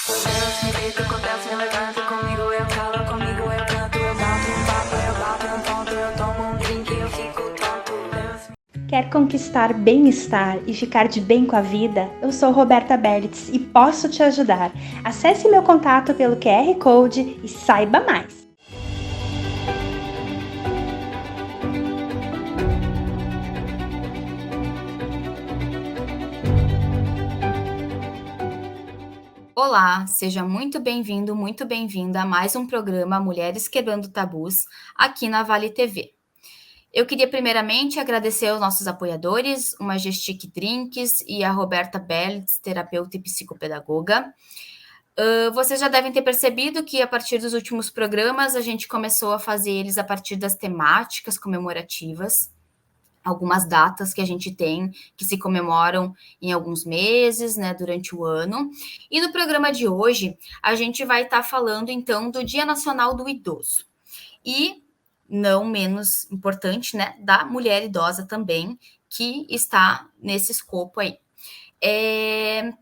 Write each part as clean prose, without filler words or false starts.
Deus me deita, acontece, me levanta comigo, eu calo, comigo eu canto, eu bato um papo, eu bato um ponto, eu tomo um drink, eu fico tonto. Quer conquistar bem-estar e ficar de bem com a vida? Eu sou Roberta Berlitz e posso te ajudar. Acesse meu contato pelo QR Code e saiba mais. Olá, seja muito bem-vindo, muito bem-vinda a mais um programa Mulheres Quebrando Tabus, aqui na Vale TV. Eu queria primeiramente agradecer aos nossos apoiadores, o Majestic Drinks e a Roberta Berlitz, terapeuta e psicopedagoga. Vocês já devem ter percebido que a partir dos últimos programas a gente começou a fazer eles a partir das temáticas comemorativas, algumas datas que a gente tem que se comemoram em alguns meses, né, durante o ano. E no programa de hoje, a gente vai estar falando, então, do Dia Nacional do Idoso. E, não menos importante, né, da mulher idosa também, que está nesse escopo aí.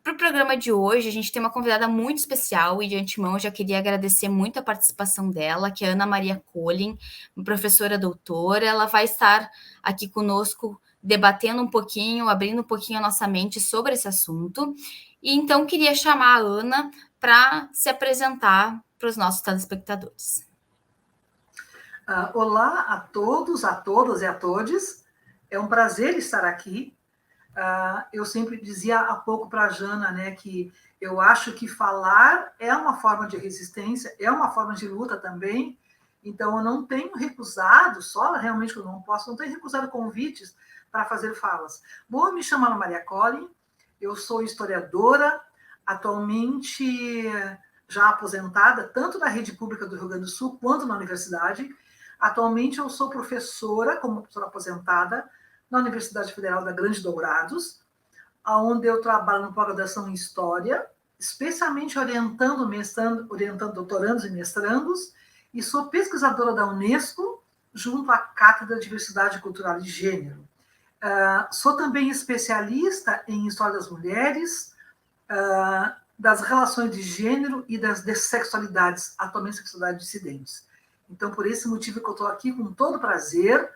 Para o programa de hoje, a gente tem uma convidada muito especial e de antemão eu já queria agradecer muito a participação dela, que é a Ana Maria Colin, uma professora doutora. Ela vai estar aqui conosco debatendo um pouquinho, abrindo um pouquinho a nossa mente sobre esse assunto. E então queria chamar a Ana para se apresentar para os nossos telespectadores. Olá a todos, a todas e a todes. É um prazer estar aqui. Eu sempre dizia há pouco para a Jana, né, que eu acho que falar é uma forma de resistência, é uma forma de luta também. Então, eu não tenho recusado, só realmente que eu não posso, não tenho recusado convites para fazer falas. Bom, eu me chamo Ana Maria Colin, eu sou historiadora, atualmente já aposentada, tanto na rede pública do Rio Grande do Sul quanto na universidade. Atualmente, eu sou professora, como professora aposentada, na Universidade Federal da Grande Dourados, onde eu trabalho na pós-graduação em História, especialmente orientando doutorandos e mestrandos, e sou pesquisadora da Unesco, junto à Cátedra de Diversidade Cultural e Gênero. Sou também especialista em História das Mulheres, das relações de gênero e das dessexualidades, atualmente sexualidades dissidentes. Então, por esse motivo que eu estou aqui com todo prazer,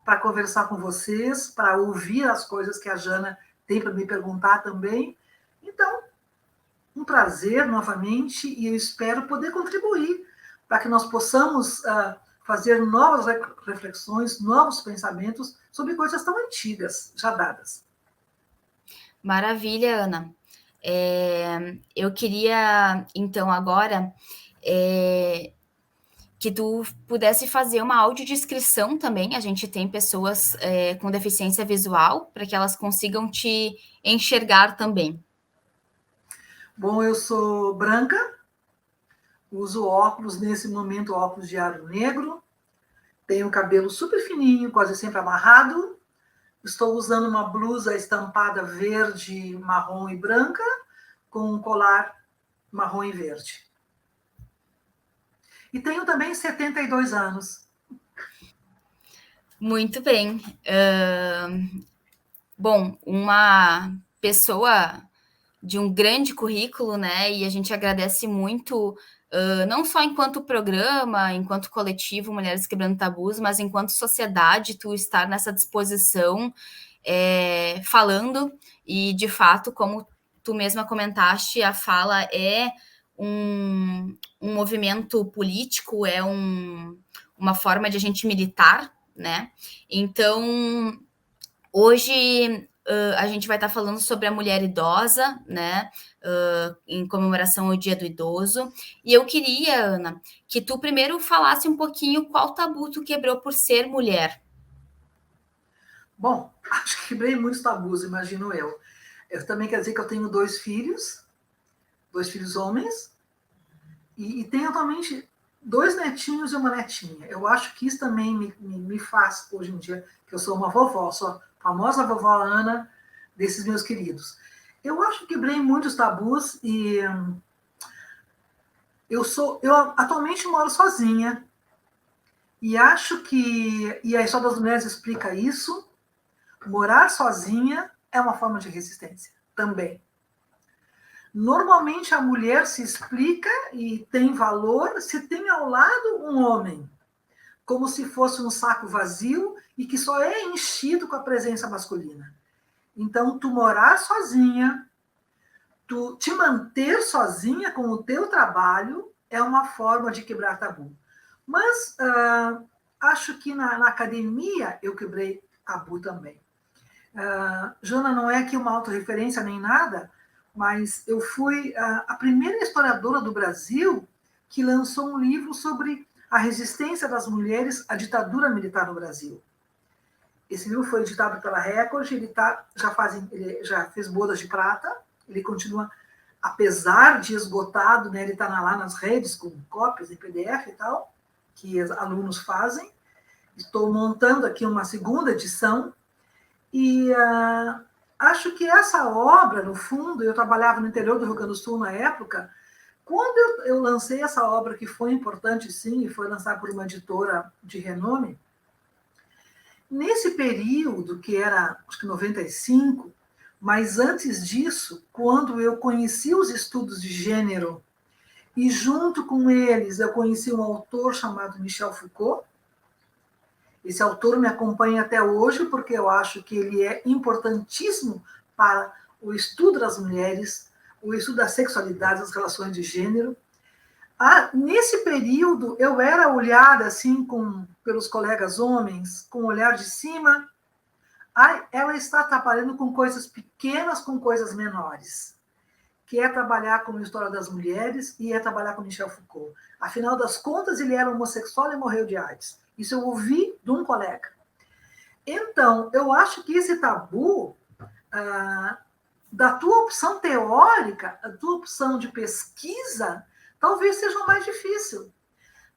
para conversar com vocês, para ouvir as coisas que a Jana tem para me perguntar também. Então, um prazer novamente e eu espero poder contribuir para que nós possamos fazer novas reflexões, novos pensamentos sobre coisas tão antigas, já dadas. Maravilha, Ana. Eu queria, então, agora que tu pudesse fazer uma audiodescrição também. A gente tem pessoas com deficiência visual, para que elas consigam te enxergar também. Bom, eu sou branca, uso óculos, nesse momento óculos de aro negro, tenho cabelo super fininho, quase sempre amarrado, estou usando uma blusa estampada verde, marrom e branca, com um colar marrom e verde. E tenho também 72 anos. Muito bem. Bom, uma pessoa de um grande currículo, né? E a gente agradece muito, não só enquanto programa, enquanto coletivo Mulheres Quebrando Tabus, mas enquanto sociedade, tu estar nessa disposição, falando, e de fato, como tu mesma comentaste, a fala é um movimento político, é uma forma de a gente militar, né? Então, hoje a gente vai estar falando sobre a mulher idosa, né? Em comemoração ao Dia do Idoso. E eu queria, Ana, que tu primeiro falasse um pouquinho qual tabu tu quebrou por ser mulher. Bom, acho que quebrei muitos tabus, imagino eu. Eu também quer dizer que eu tenho dois filhos homens, e tenho atualmente 2 netinhos e uma netinha. Eu acho que isso também me faz, hoje em dia, que eu sou uma vovó, sou a famosa vovó Ana desses meus queridos. Eu acho que quebrei muitos tabus e eu atualmente moro sozinha e acho que, e a história das mulheres explica isso, morar sozinha é uma forma de resistência também. Normalmente a mulher se explica e tem valor se tem ao lado um homem, como se fosse um saco vazio e que só é enchido com a presença masculina. Então, tu morar sozinha, tu te manter sozinha com o teu trabalho é uma forma de quebrar tabu. Mas acho que na academia eu quebrei tabu também. Jana não é aqui uma autorreferência nem nada, mas eu fui a primeira historiadora do Brasil que lançou um livro sobre a resistência das mulheres à ditadura militar no Brasil. Esse livro foi editado pela Record, ele já fez bodas de prata, ele continua, apesar de esgotado, né, ele está lá nas redes com cópias em PDF e tal, que os alunos fazem. Estou montando aqui uma segunda edição e acho que essa obra, no fundo, eu trabalhava no interior do Rio Grande do Sul na época, quando eu lancei essa obra, que foi importante sim, e foi lançada por uma editora de renome, nesse período, que era, acho que 95, mas antes disso, quando eu conheci os estudos de gênero, e junto com eles eu conheci um autor chamado Michel Foucault. Esse autor me acompanha até hoje, porque eu acho que ele é importantíssimo para o estudo das mulheres, o estudo da sexualidade, das relações de gênero. Nesse período, eu era olhada assim pelos colegas homens, com o olhar de cima. Ela está trabalhando com coisas pequenas, com coisas menores, que é trabalhar com a história das mulheres e é trabalhar com Michel Foucault. Afinal das contas, ele era homossexual e morreu de AIDS. Isso eu ouvi de um colega. Então, eu acho que esse tabu da tua opção teórica, a tua opção de pesquisa, talvez seja o mais difícil.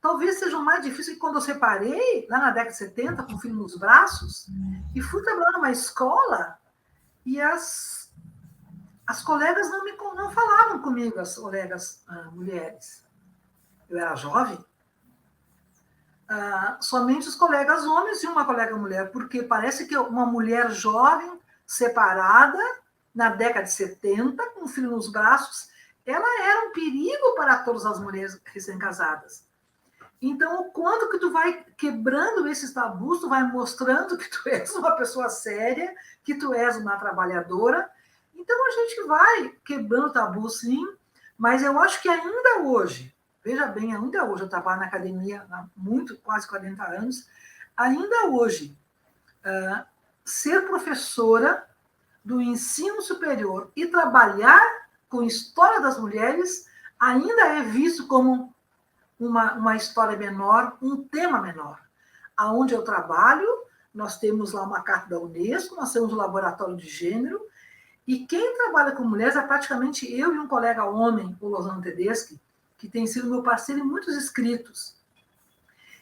Talvez seja o mais difícil que quando eu separei, lá na década de 70, com o filho nos braços, e fui trabalhar numa escola, e as colegas não falavam comigo, as colegas mulheres. Eu era jovem. Somente os colegas homens e uma colega mulher, porque parece que uma mulher jovem, separada, na década de 70, com o filho nos braços, ela era um perigo para todas as mulheres recém-casadas. Então, o quanto que tu vai quebrando esses tabus, tu vai mostrando que tu és uma pessoa séria, que tu és uma trabalhadora. Então, a gente vai quebrando tabu, sim, mas eu acho que ainda hoje, veja bem, ainda hoje, eu trabalho na academia há quase 40 anos, ainda hoje, ser professora do ensino superior e trabalhar com história das mulheres ainda é visto como uma história menor, um tema menor. Aonde eu trabalho, nós temos lá uma carta da Unesco, nós temos um laboratório de gênero, e quem trabalha com mulheres é praticamente eu e um colega homem, o Lozano Tedeschi, que tem sido meu parceiro em muitos escritos.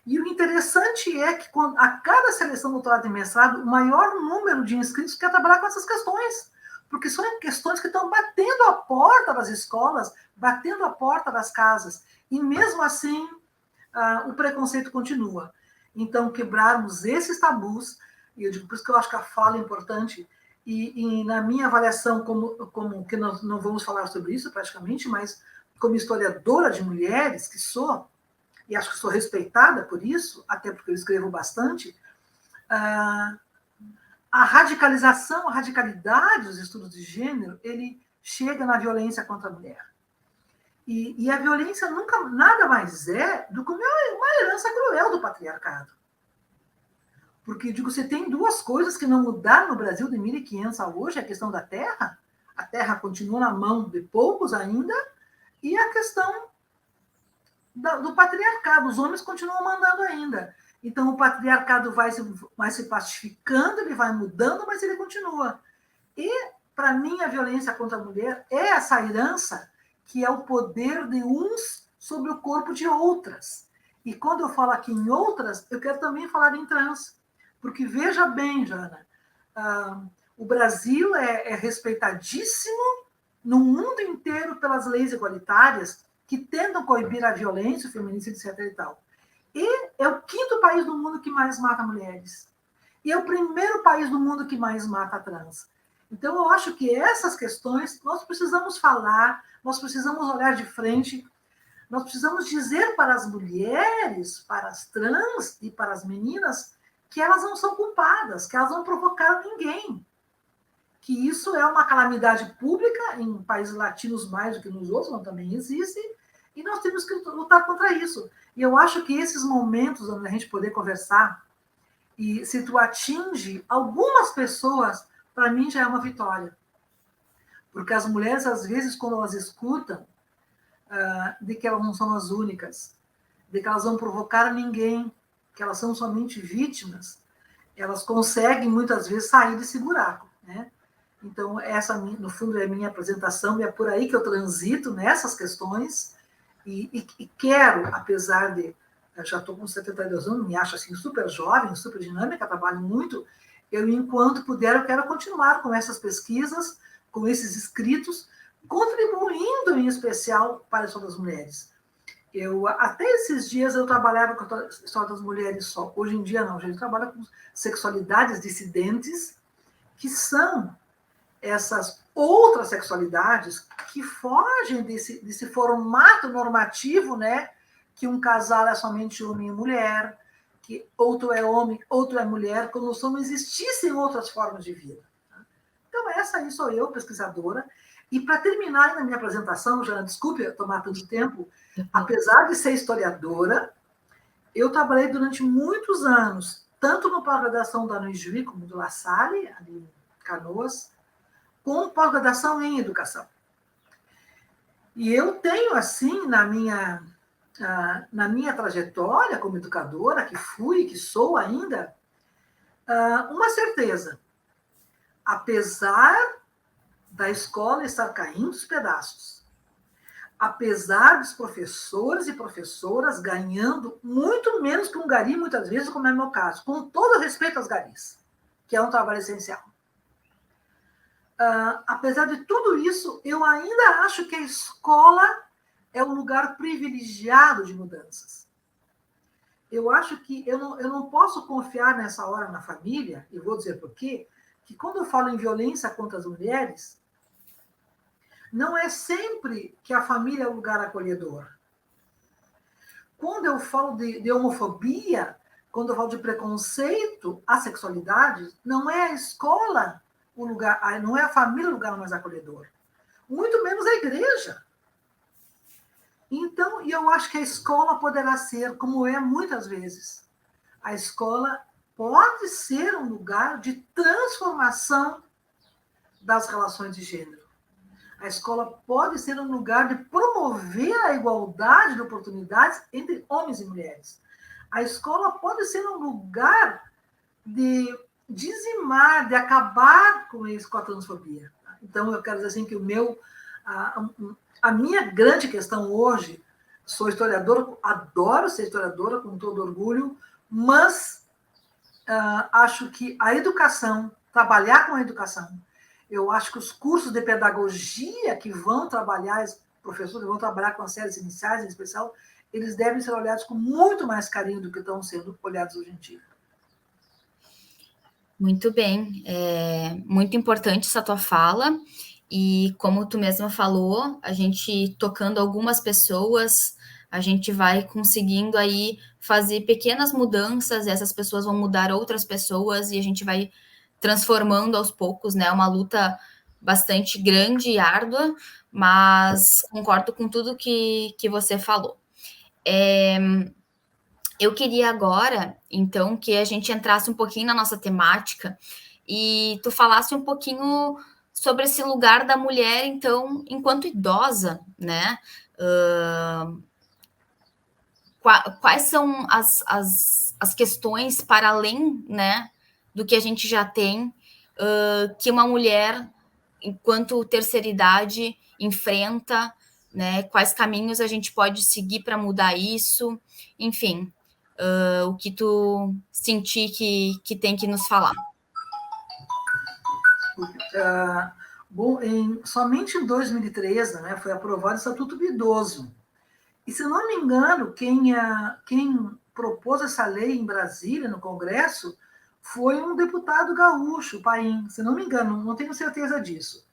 E o interessante é que a cada seleção do doutorado e mestrado, o maior número de inscritos quer trabalhar com essas questões, porque são questões que estão batendo a porta das escolas, batendo a porta das casas, e mesmo assim o preconceito continua. Então, quebrarmos esses tabus, e eu digo por isso que eu acho que a fala é importante, e na minha avaliação, como que nós não vamos falar sobre isso praticamente, mas como historiadora de mulheres que sou, e acho que sou respeitada por isso, até porque eu escrevo bastante, a radicalização, a radicalidade dos estudos de gênero, ele chega na violência contra a mulher. E a violência nunca nada mais é do que uma herança cruel do patriarcado. Porque, digo, você tem duas coisas que não mudaram no Brasil de 1500 a hoje, a questão da terra, a terra continua na mão de poucos ainda, e a questão do patriarcado, os homens continuam mandando ainda. Então, o patriarcado vai se pacificando, ele vai mudando, mas ele continua. E, para mim, a violência contra a mulher é essa herança que é o poder de uns sobre o corpo de outras. E quando eu falo aqui em outras, eu quero também falar em trans. Porque, veja bem, Jana, o Brasil é respeitadíssimo no mundo inteiro pelas leis igualitárias que tentam coibir a violência, o feminicídio, etc. e tal. E é o 5º país do mundo que mais mata mulheres. E é o 1º país do mundo que mais mata trans. Então, eu acho que essas questões nós precisamos falar, nós precisamos olhar de frente, nós precisamos dizer para as mulheres, para as trans e para as meninas que elas não são culpadas, que elas não provocaram ninguém, que isso é uma calamidade pública em países latinos mais do que nos outros, mas também existe, e nós temos que lutar contra isso. E eu acho que esses momentos onde a gente poder conversar, e se tu atinge algumas pessoas, para mim já é uma vitória. Porque as mulheres, às vezes, quando elas escutam de que elas não são as únicas, de que elas não provocaram ninguém, que elas são somente vítimas, elas conseguem, muitas vezes, sair desse buraco, né? Então, essa, no fundo, é a minha apresentação, e é por aí que eu transito nessas questões, e quero, apesar de... Eu já estou com 72 anos, me acho assim, super jovem, super dinâmica, trabalho muito, eu, enquanto puder, eu quero continuar com essas pesquisas, com esses escritos, contribuindo, em especial, para a história das mulheres. Até esses dias, eu trabalhava com a história das mulheres só. Hoje em dia, não. A gente trabalha com sexualidades dissidentes, que são essas outras sexualidades que fogem desse formato normativo, né? Que um casal é somente homem e mulher, que outro é homem, outro é mulher, como se não existissem outras formas de vida. Então, essa aí sou eu, pesquisadora. E, para terminar na minha apresentação, já desculpe tomar tanto tempo, apesar de ser historiadora, eu trabalhei durante muitos anos, tanto no pós-graduação da UniJuí, como do La Salle, ali em Canoas, com pós-graduação em educação. E eu tenho, assim, na minha trajetória como educadora, que fui, que sou ainda, uma certeza. Apesar da escola estar caindo aos pedaços, apesar dos professores e professoras ganhando muito menos que um gari, muitas vezes, como é o meu caso, com todo respeito aos garis, que é um trabalho essencial. Apesar de tudo isso, eu ainda acho que a escola é um lugar privilegiado de mudanças. Eu acho que eu não posso confiar nessa hora na família, e vou dizer por quê, que quando eu falo em violência contra as mulheres, não é sempre que a família é o lugar acolhedor. Quando eu falo de homofobia, quando eu falo de preconceito à sexualidade, não é a escola o lugar, não é a família o lugar mais acolhedor. Muito menos a igreja. Então, eu acho que a escola poderá ser, como é muitas vezes, a escola pode ser um lugar de transformação das relações de gênero. A escola pode ser um lugar de promover a igualdade de oportunidades entre homens e mulheres. A escola pode ser um lugar de dizimar, de acabar com a transfobia. Então, eu quero dizer assim que a minha grande questão hoje, sou historiadora, adoro ser historiadora com todo orgulho, mas acho que a educação, trabalhar com a educação, eu acho que os cursos de pedagogia que vão trabalhar, os professores vão trabalhar com as séries iniciais, em especial, eles devem ser olhados com muito mais carinho do que estão sendo olhados hoje em dia. Muito bem, muito importante essa tua fala, e como tu mesma falou, a gente tocando algumas pessoas, a gente vai conseguindo aí fazer pequenas mudanças, e essas pessoas vão mudar outras pessoas, e a gente vai transformando aos poucos, né? Uma luta bastante grande e árdua, mas concordo com tudo que você falou. Eu queria agora, então, que a gente entrasse um pouquinho na nossa temática e tu falasse um pouquinho sobre esse lugar da mulher, então, enquanto idosa, né? Quais são as questões para além, né, do que a gente já tem, que uma mulher, enquanto terceira idade, enfrenta, né? Quais caminhos a gente pode seguir para mudar isso? Enfim, o que tu sentir que tem que nos falar. Bom, somente em 2013, né, foi aprovado o Estatuto do Idoso. E, se não me engano, quem propôs essa lei em Brasília, no Congresso, foi um deputado gaúcho, Paim, se não me engano, não tenho certeza disso.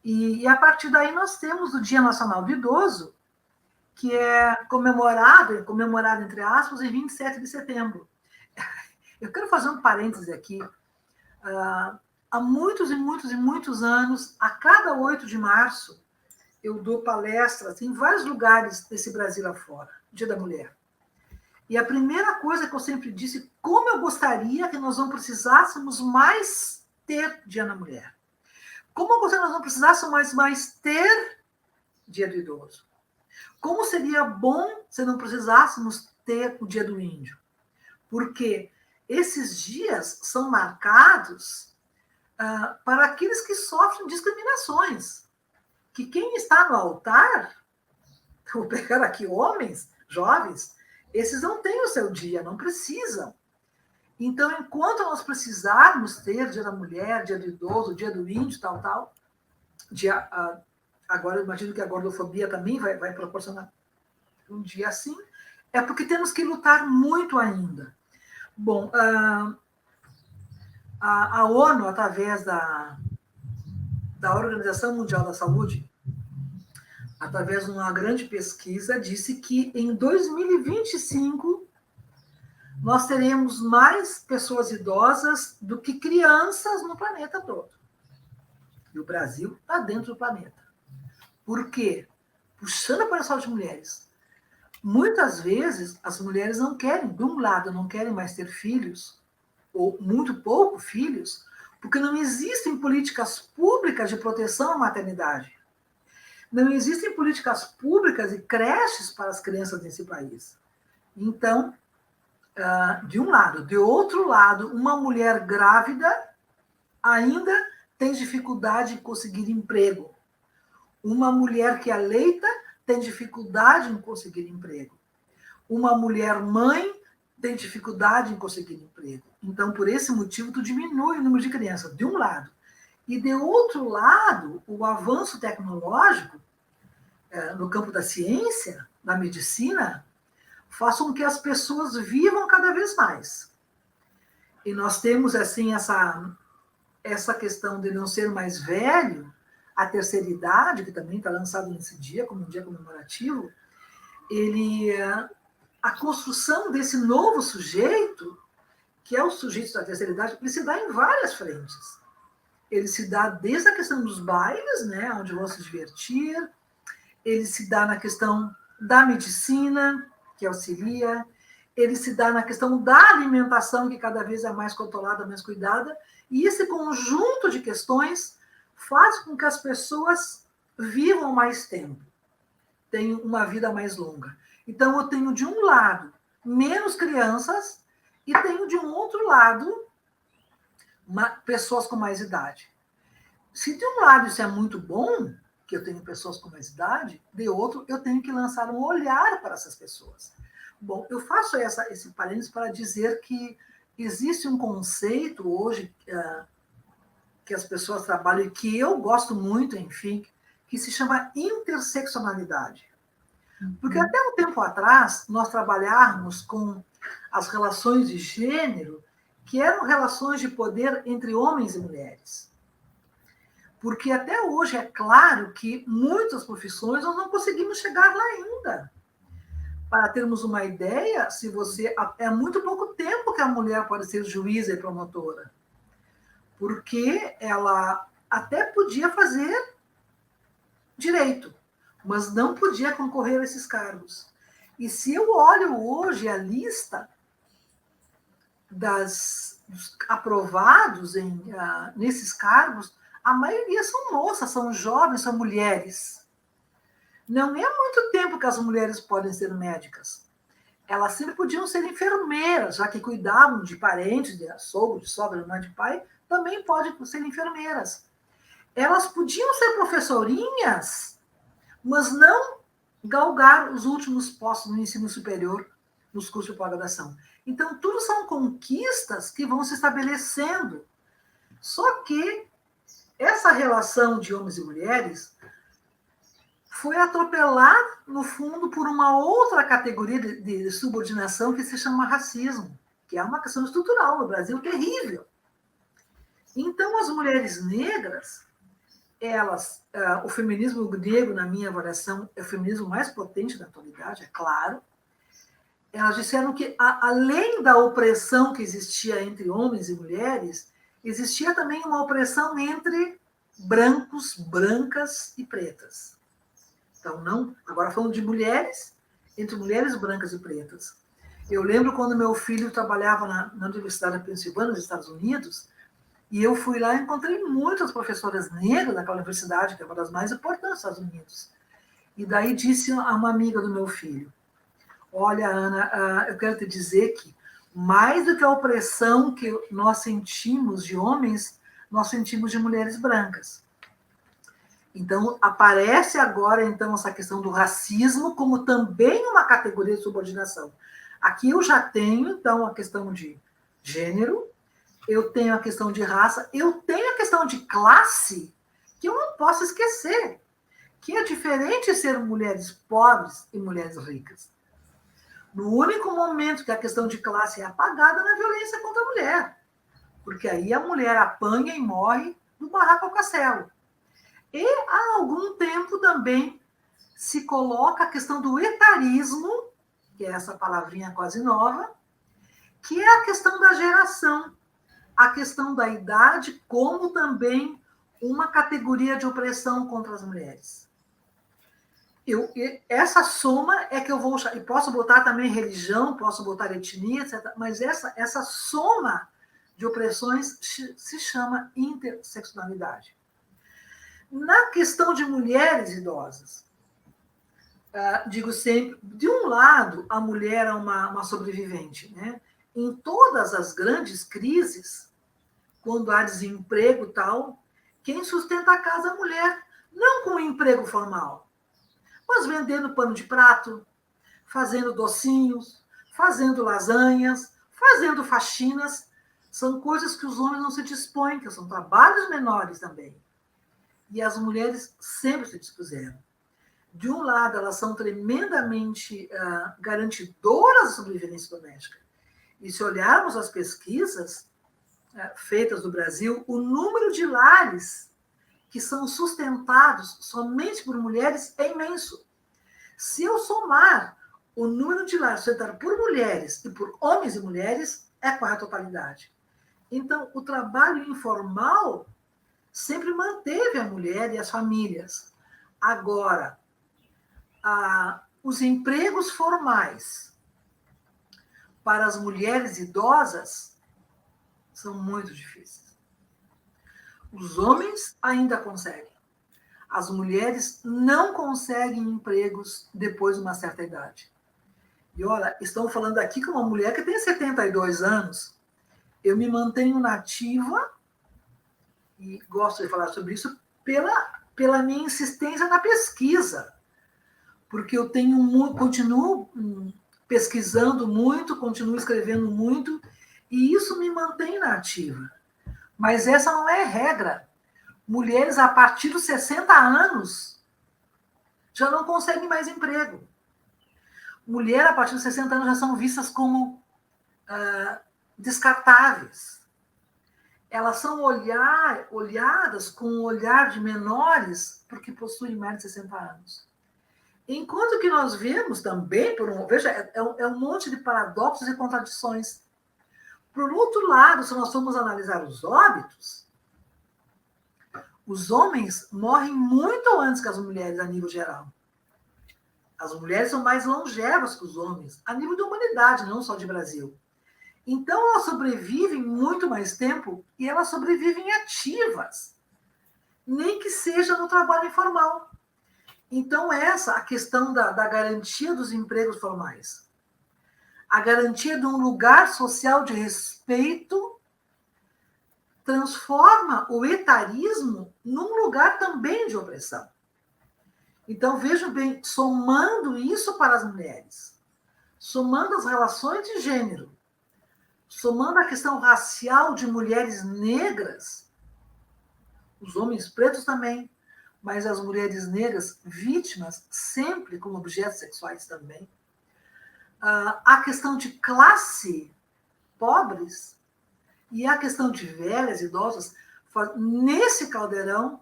E a partir daí nós temos o Dia Nacional do Idoso, que é comemorado entre aspas, em 27 de setembro. Eu quero fazer um parêntese aqui. Há muitos e muitos e muitos anos, a cada 8 de março, eu dou palestras em vários lugares desse Brasil afora, Dia da Mulher. E a primeira coisa que eu sempre disse, como eu gostaria que nós não precisássemos mais ter Dia da Mulher. Como eu gostaria que nós não precisássemos mais ter Dia do Idoso. Como seria bom se não precisássemos ter o Dia do Índio. Porque esses dias são marcados para aqueles que sofrem discriminações. Que quem está no altar, vou pegar aqui homens, jovens, esses não têm o seu dia, não precisam. Então, enquanto nós precisarmos ter Dia da Mulher, Dia do Idoso, Dia do Índio, tal, agora eu imagino que a gordofobia também vai proporcionar um dia assim, é porque temos que lutar muito ainda. Bom, a ONU, através da Organização Mundial da Saúde, através de uma grande pesquisa, disse que em 2025 nós teremos mais pessoas idosas do que crianças no planeta todo. E o Brasil está dentro do planeta. Por quê? Puxando para a saúde de mulheres. Muitas vezes as mulheres não querem, de um lado, não querem mais ter filhos, ou muito pouco filhos, porque não existem políticas públicas de proteção à maternidade. Não existem políticas públicas e creches para as crianças nesse país. Então, de um lado. De outro lado, uma mulher grávida ainda tem dificuldade em conseguir emprego. Uma mulher que aleita tem dificuldade em conseguir emprego. Uma mulher mãe tem dificuldade em conseguir emprego. Então, por esse motivo, tu diminui o número de crianças, de um lado. E, de outro lado, o avanço tecnológico no campo da ciência, da medicina, faz com que as pessoas vivam cada vez mais. E nós temos, assim, essa questão de não ser mais velho, a terceira idade, que também está lançado nesse dia, como um dia comemorativo, a construção desse novo sujeito, que é o sujeito da terceira idade, ele se dá em várias frentes. Ele se dá desde a questão dos bailes, né, onde vão se divertir, ele se dá na questão da medicina, que auxilia, ele se dá na questão da alimentação, que cada vez é mais controlada, mais cuidada, e esse conjunto de questões faz com que as pessoas vivam mais tempo, tenham uma vida mais longa. Então, eu tenho, de um lado, menos crianças, e tenho, de um outro lado, pessoas com mais idade. Se, de um lado, isso é muito bom, que eu tenho pessoas com mais idade, de outro, eu tenho que lançar um olhar para essas pessoas. Bom, eu faço esse parênteses para dizer que existe um conceito hoje que as pessoas trabalham e que eu gosto muito, enfim, que se chama interseccionalidade. Porque até um tempo atrás, nós trabalhávamos com as relações de gênero, que eram relações de poder entre homens e mulheres. Porque até hoje é claro que muitas profissões nós não conseguimos chegar lá ainda. Para termos uma ideia, é muito pouco tempo que a mulher pode ser juíza e promotora. Porque ela até podia fazer direito, mas não podia concorrer a esses cargos. E se eu olho hoje a lista dos aprovados nesses cargos, a maioria são moças, são jovens, são mulheres. Não é muito tempo que as mulheres podem ser médicas. Elas sempre podiam ser enfermeiras, já que cuidavam de parentes, de sogro, de sogra, de mãe, de pai, também podem ser enfermeiras. Elas podiam ser professorinhas, mas não galgar os últimos postos no ensino superior, nos cursos de pós-graduação. Então, tudo são conquistas que vão se estabelecendo. Só que essa relação de homens e mulheres foi atropelada, no fundo, por uma outra categoria de subordinação que se chama racismo. que é uma questão estrutural no Brasil terrível. Então, as mulheres negras, o feminismo negro, na minha avaliação, é o feminismo mais potente da atualidade, é claro. Elas disseram que, além da opressão que existia entre homens e mulheres, existia também uma opressão entre brancos, brancas e pretas. Então, não, agora falando de mulheres, entre mulheres brancas e pretas. Eu lembro quando meu filho trabalhava na Universidade da Pensilvânia, nos Estados Unidos, e eu fui lá e encontrei muitas professoras negras naquela universidade, que é uma das mais importantes dos Estados Unidos. E daí disse a uma amiga do meu filho: olha, Ana, eu quero te dizer que mais do que a opressão que nós sentimos de homens, nós sentimos de mulheres brancas. Então, aparece agora, então, essa questão do racismo como também uma categoria de subordinação. Aqui eu já tenho, então, a questão de gênero, eu tenho a questão de raça, eu tenho a questão de classe, que eu não posso esquecer, que é diferente ser mulheres pobres e mulheres ricas. No único momento que a questão de classe é apagada na violência contra a mulher, porque aí a mulher apanha e morre do barraco ao castelo. E há algum tempo também se coloca a questão do etarismo, que é essa palavrinha quase nova, que é a questão da geração, a questão da idade, como também uma categoria de opressão contra as mulheres. Essa soma é que eu vou... E posso botar também religião, posso botar etnia, etc. Mas essa soma de opressões se chama interseccionalidade. Na questão de mulheres idosas, digo sempre, de um lado, a mulher é uma sobrevivente, né? Em todas as grandes crises, quando há desemprego e tal, quem sustenta a casa é a mulher, não com emprego formal, mas vendendo pano de prato, fazendo docinhos, fazendo lasanhas, fazendo faxinas. São coisas que os homens não se dispõem, que são trabalhos menores também. E as mulheres sempre se dispuseram. De um lado, elas são tremendamente garantidoras da sobrevivência doméstica. E se olharmos as pesquisas feitas no Brasil, o número de lares que são sustentados somente por mulheres é imenso. Se eu somar o número de lares sustentados por mulheres e por homens e mulheres, é quase a totalidade. Então, o trabalho informal sempre manteve a mulher e as famílias. Agora, os empregos formais para as mulheres idosas são muito difíceis. Os homens ainda conseguem. As mulheres não conseguem empregos depois de uma certa idade. E olha, estão falando aqui com uma mulher que tem 72 anos. Eu me mantenho nativa, e gosto de falar sobre isso, pela minha insistência na pesquisa. Porque eu continuo pesquisando muito, continuo escrevendo muito, e isso me mantém na ativa. Mas essa não é regra. Mulheres a partir dos 60 anos já não conseguem mais emprego. Mulheres a partir dos 60 anos já são vistas como descartáveis. Elas são olhadas com um olhar de menores porque possuem mais de 60 anos. Enquanto que nós vemos também, veja, é um monte de paradoxos e contradições. Por outro lado, se nós formos analisar os óbitos, os homens morrem muito antes que as mulheres, a nível geral. As mulheres são mais longevas que os homens, a nível de humanidade, não só de Brasil. Então, elas sobrevivem muito mais tempo e elas sobrevivem ativas, nem que seja no trabalho informal. Então, a questão da garantia dos empregos formais, a garantia de um lugar social de respeito, transforma o etarismo num lugar também de opressão. Então, vejam bem, somando isso para as mulheres, somando as relações de gênero, somando a questão racial de mulheres negras, os homens pretos também, mas as mulheres negras vítimas, sempre como objetos sexuais também, a questão de classe, pobres, e a questão de velhas, idosas, nesse caldeirão,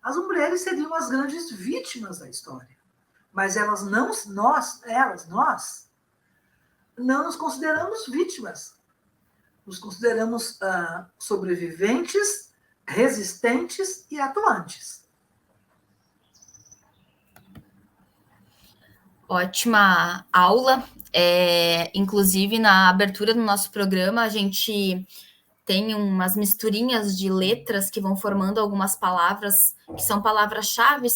as mulheres seriam as grandes vítimas da história. Mas elas não, nós, não nos consideramos vítimas. Nos consideramos sobreviventes, resistentes e atuantes. Ótima aula. Inclusive, na abertura do nosso programa, a gente tem umas misturinhas de letras que vão formando algumas palavras, que são palavras-chave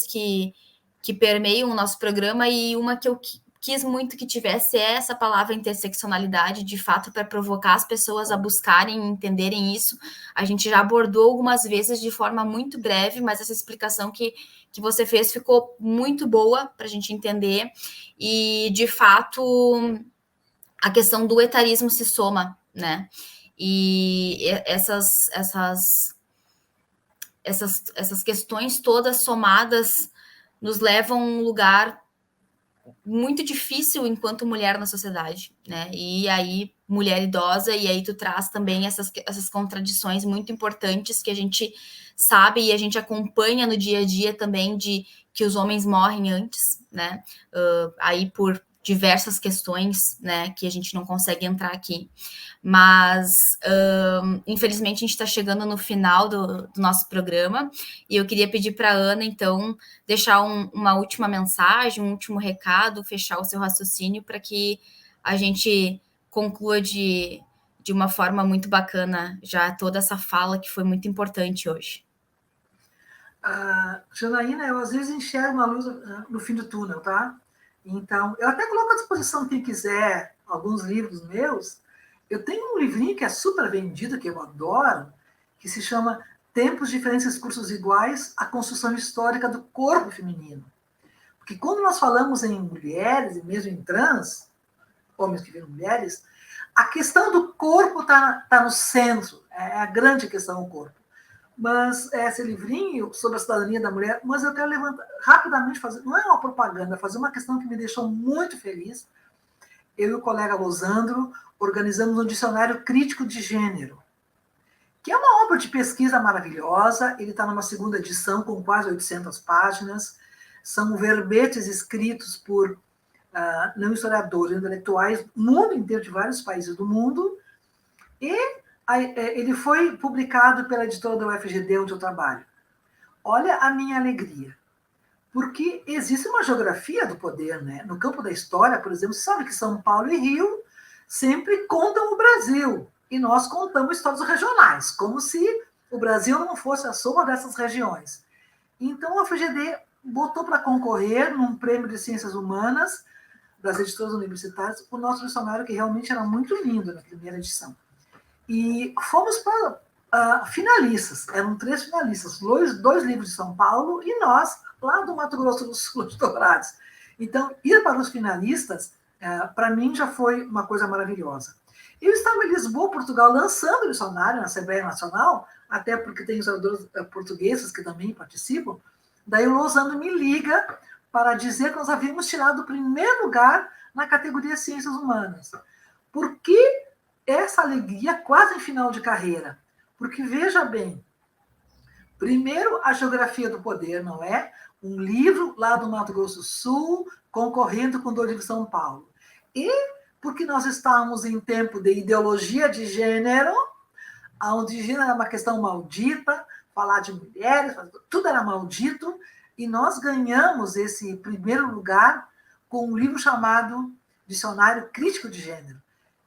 que permeiam o nosso programa, e uma que eu quis muito que tivesse é essa palavra interseccionalidade, de fato, para provocar as pessoas a buscarem e entenderem isso. A gente já abordou algumas vezes de forma muito breve, mas essa explicação que você fez ficou muito boa para a gente entender, e, de fato, a questão do etarismo se soma, né? E essas questões todas somadas nos levam a um lugar muito difícil enquanto mulher na sociedade, né? E aí, mulher idosa, e aí tu traz também essas contradições muito importantes que a gente sabe e a gente acompanha no dia a dia também, de que os homens morrem antes, né? Aí por diversas questões, né, que a gente não consegue entrar aqui. Mas, infelizmente, a gente está chegando no final do nosso programa, e eu queria pedir para a Ana, então, deixar uma última mensagem, um último recado, fechar o seu raciocínio, para que a gente conclua de uma forma muito bacana já toda essa fala que foi muito importante hoje. Janaína, eu às vezes enxergo uma luz no fim do túnel, tá? Então, eu até coloco à disposição quem quiser alguns livros meus. Eu tenho um livrinho que é super vendido, que eu adoro, que se chama Tempos, Diferenças, Cursos Iguais, a Construção Histórica do Corpo Feminino. Porque quando nós falamos em mulheres, e mesmo em trans, homens que viram mulheres, a questão do corpo está no centro, é a grande questão do corpo. Mas esse livrinho sobre a cidadania da mulher, mas eu quero levantar rapidamente, não é uma propaganda, fazer uma questão que me deixou muito feliz. Eu e o colega Losandro organizamos um dicionário crítico de gênero, que é uma obra de pesquisa maravilhosa. Ele está numa segunda edição com quase 800 páginas. São verbetes escritos por não historiadores, intelectuais, mundo inteiro, de vários países do mundo. E ele foi publicado pela editora da UFGD, onde eu trabalho. Olha a minha alegria. Porque existe uma geografia do poder, né? No campo da história, por exemplo, você sabe que São Paulo e Rio sempre contam o Brasil. E nós contamos histórias regionais, como se o Brasil não fosse a soma dessas regiões. Então, a UFGD botou para concorrer num prêmio de ciências humanas das editoras universitárias o nosso dicionário, que realmente era muito lindo na primeira edição. E fomos para finalistas, eram 3 finalistas, 2 livros de São Paulo e nós, lá do Mato Grosso do Sul, de Dourados. Então, ir para os finalistas, para mim, já foi uma coisa maravilhosa. Eu estava em Lisboa, Portugal, lançando o dicionário na Assembleia Nacional, até porque tem historiadores portugueses que também participam. Daí o Losandro me liga para dizer que nós havíamos tirado o primeiro lugar na categoria Ciências Humanas. Por que essa alegria quase em final de carreira? Porque, veja bem, primeiro, a geografia do poder, não é? Um livro lá do Mato Grosso do Sul, concorrendo com 2 livros de São Paulo. E porque nós estávamos em tempo de ideologia de gênero, onde gênero era uma questão maldita, falar de mulheres, tudo era maldito, e nós ganhamos esse primeiro lugar com um livro chamado Dicionário Crítico de Gênero.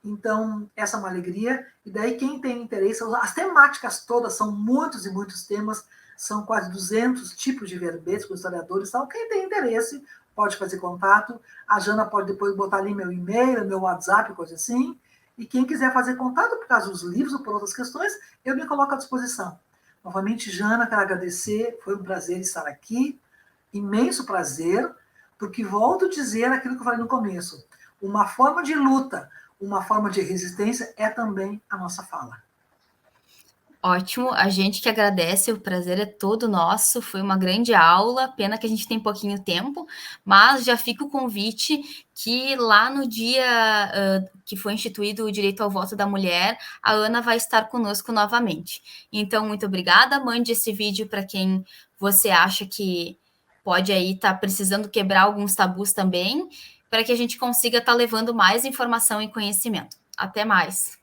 Então, essa é uma alegria. E daí, quem tem interesse, as temáticas todas são muitos e muitos temas, são quase 200 tipos de verbetes com historiadores. Então, quem tem interesse pode fazer contato. A Jana pode depois botar ali meu e-mail, meu WhatsApp, coisa assim. E quem quiser fazer contato por causa dos livros ou por outras questões, eu me coloco à disposição. Novamente, Jana, quero agradecer. Foi um prazer estar aqui. Imenso prazer, porque volto a dizer aquilo que eu falei no começo. Uma forma de luta, uma forma de resistência é também a nossa fala. Ótimo, a gente que agradece, o prazer é todo nosso, foi uma grande aula, pena que a gente tem pouquinho tempo, mas já fica o convite que lá no dia que foi instituído o direito ao voto da mulher, a Ana vai estar conosco novamente. Então, muito obrigada, mande esse vídeo para quem você acha que pode aí estar precisando quebrar alguns tabus também, para que a gente consiga estar levando mais informação e conhecimento. Até mais!